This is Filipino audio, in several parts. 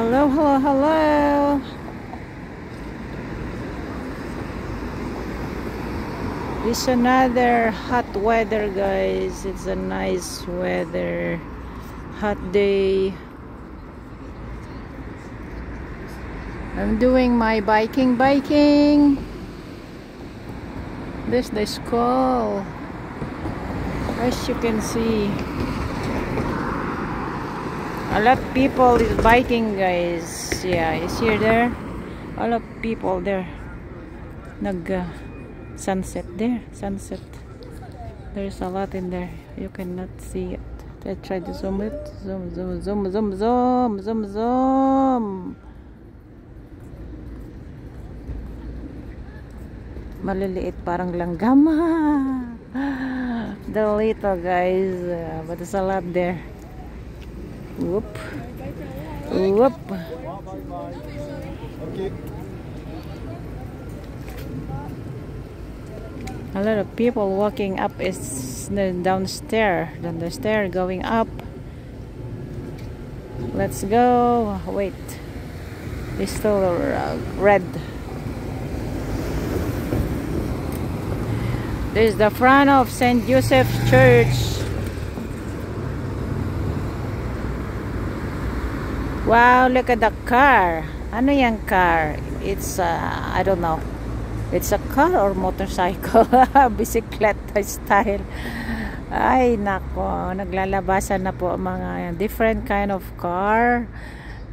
Hello, hello, hello. It's another hot weather, guys. It's a nice weather. Hot day. I'm doing my biking. This is the school. As you can see, a lot of people is biking, guys. Yeah, you see there? A lot of people there. Sunset there. Sunset. There's a lot in there. You cannot see it. I try to zoom it. Zoom, zoom, zoom, zoom, zoom, zoom, zoom. Maliliit, parang langgama. The little guys, but there's a lot there. Whoop. Whoop. A lot of people walking up is downstairs, then the stair going up. Let's go. Wait, it's still red. This is the front of St. Joseph's Church. Wow, look at the car. Ano yung car? It's I don't know. It's a car or motorcycle. Bisikleta style. Ay nako, naglalabasan na po mga different kind of car,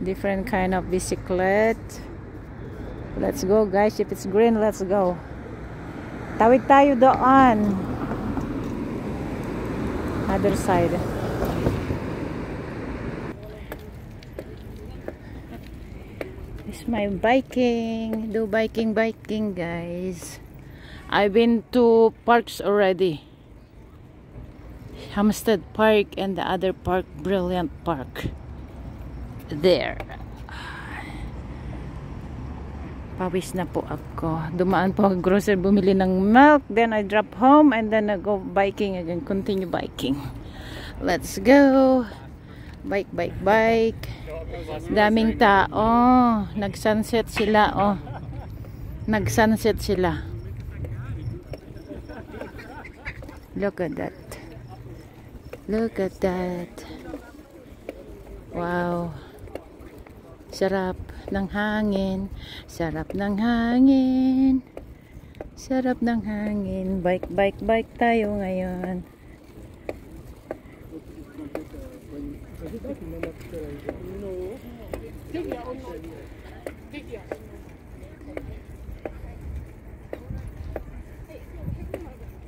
different kind of bicyclet. Let's go, guys. If it's green, let's go. Tawid tayo doon. Other side. It's my biking. Do biking, guys. I've been to parks already. Hampstead Park and the other park, Brilliant Park. There. Pawis na po ako. Dumaan po ako grocery, bumili ng milk. Then I drop home and then I go biking again. Continue biking. Let's go. Bike. Daming tao. Nag-sunset sila. Oh. Nag-sunset sila. Look at that. Look at that. Wow. Sarap ng hangin. Sarap ng hangin. Sarap ng hangin. Bike tayo ngayon.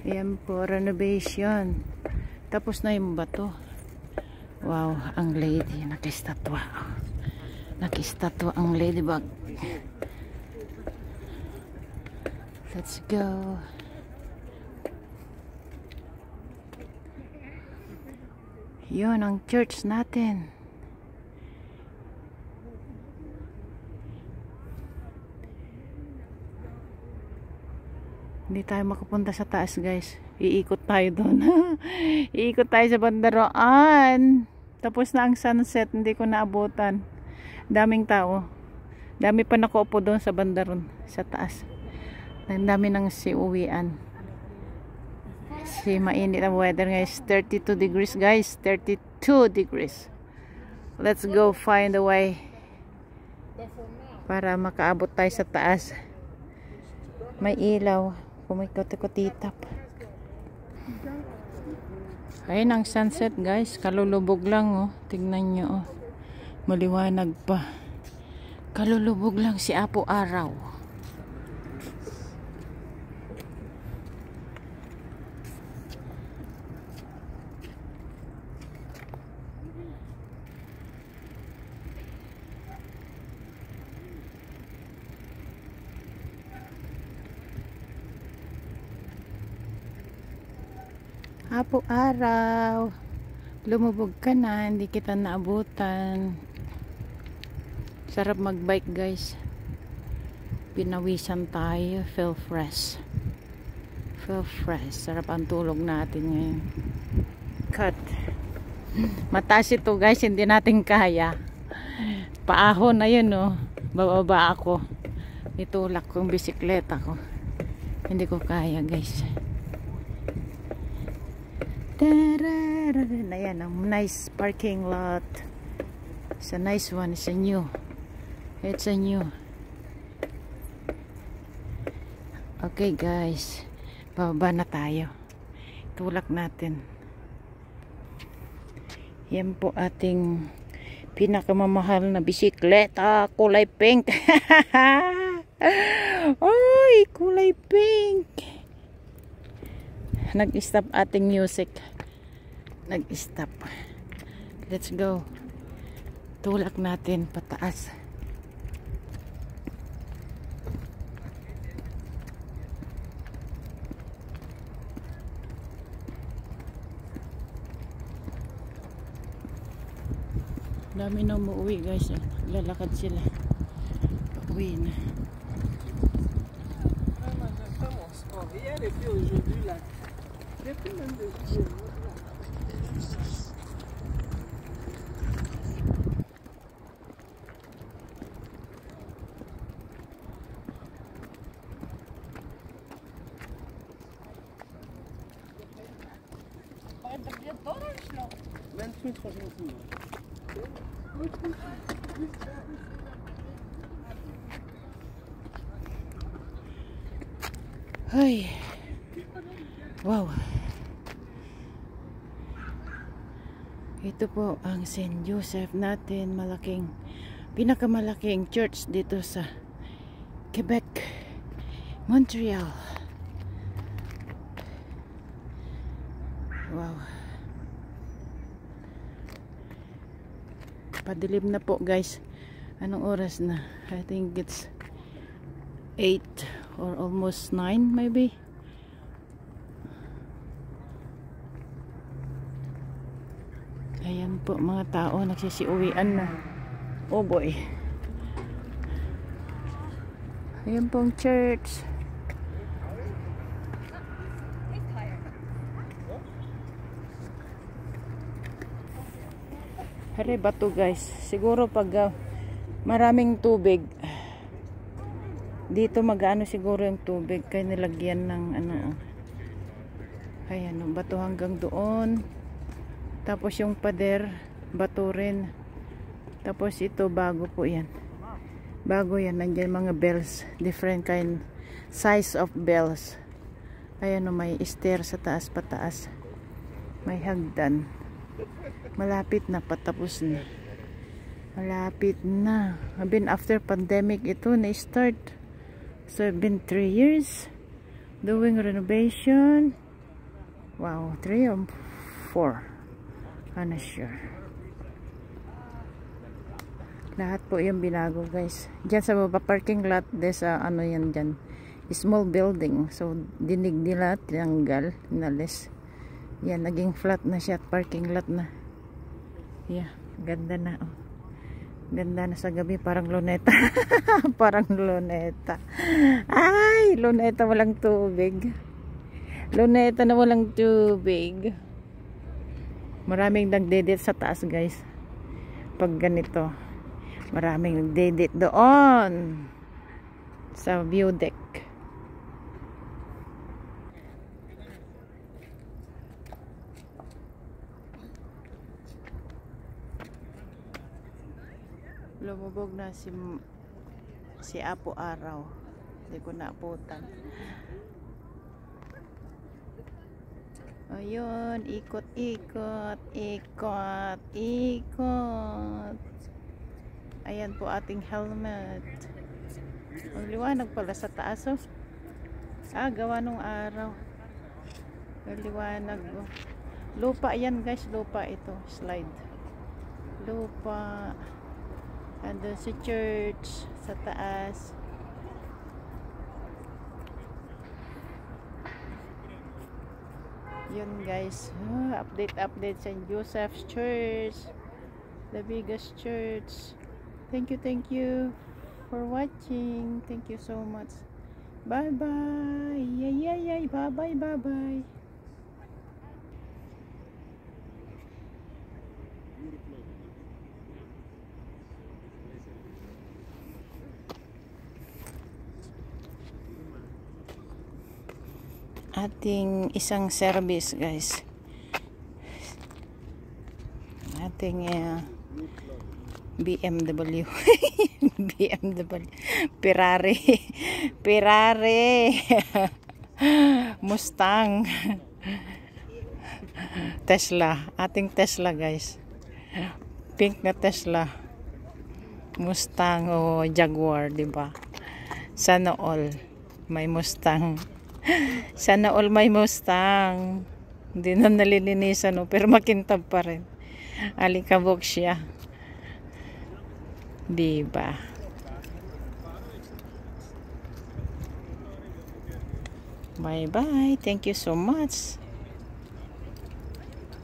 Ayan po, renovation. Tapos na yung bato. Wow, ang lady. Nakistatwa. Nakistatwa ang ladybug. Let's go. Yun ang church natin. Hindi tayo makapunta sa taas, guys. Iikot tayo doon. Iikot tayo sa bandaroan. Tapos na ang sunset. Hindi ko naabutan. Daming tao. Dami pa nakaupo doon sa bandaron. Sa taas. Ang dami nang siuwian. Mainit ang weather, guys. 32 degrees, guys. 32 degrees. Let's go find a way para makaabot tayo sa taas. May ilaw. Kumikot-ikot-itap. Ayun ang sunset, guys. Kalulubog lang, oh. Tingnan nyo, oh. Maliwanag pa. Kalulubog lang si Apo Araw. Apo Araw, lumubog ka na, hindi kita naabutan. Sarap magbike, guys. Pinawisan tayo, feel fresh. Sarap ang tulog natin ngayon. Cut. Mataas ito, guys, hindi natin kaya. paahon. Ayun oh. Bababa ako. Itulak ko yung bisikleta ko. Hindi ko kaya guys. Ayan, a nice parking lot. It's a nice one. It's a new. It's a new. Okay guys. Bababa na tayo. Tulak natin. Yan po ating pinakamamahal na bisikleta. Kulay pink. Ay, kulay pink. Nag-stop ating music. Nag-stop. Let's go. Tulak natin pataas. Dami na umuwi guys. Lalakad sila. Pauwi na. Hier et puis aujourd'hui là. Depuis même de jour. Ay. Wow. Ito po ang St. Joseph natin, pinakamalaking church dito sa Quebec, Montreal. Wow. Padilim na po guys. Anong oras na? I think it's 8 or almost 9 maybe. Ayan po mga tao, nagsisiuwian na. Oh boy. Ayan pong church. Hare bato guys. Siguro pag maraming tubig dito magano siguro yung tubig kaya nilagyan ng ano. Ayan, bato hanggang doon. Tapos yung pader, bato rin. Tapos ito, bago po yan. Bago yan, nandiyan mga bells. Different kind, size of bells. Ayan o, may stair sa taas pataas. May hagdan. Malapit na, patapos na. Malapit na. Been after pandemic ito, na-start. So, I've been 3 years doing renovation. Wow, 3 or 4. I'm not sure. Lahat po yung binago guys. Diyan sa baba parking lot, there's ano yan dyan, small building. So dinig nila, tinanggal, inalis. Yan, naging flat na siya at parking lot na. Yeah, ganda na oh. Ganda na sa gabi, parang luneta. Parang luneta. Ay, luneta walang tubig. Luneta na walang tubig. Maraming nagdedate sa taas guys. Pag ganito, maraming nagdedate doon sa view deck. Lumubog na si Apo Araw. Hindi ko naaputan. Ayun, ikot. Ayan po ating helmet. Ang liwanag pala sa taas oh. Gawa nung araw. Ang liwanag oh. Lupa yan guys, lupa ito, slide. Lupa. Andun si church sa taas. Yun guys, update St. Joseph's Church, the biggest church. Thank you for watching. Thank you so much. Bye bye. Yay. Bye. ating isang service, guys. Ating BMW. BMW. Ferrari. Ferrari. Mustang. Tesla. Ating Tesla, guys. Pink na Tesla. Mustang o Jaguar, diba? Sana all may Mustang. Sana all may Mustang. Hindi na nalilinisan, no? Pero makintab pa rin. Alikabok siya. Diba? Bye bye. Thank you so much.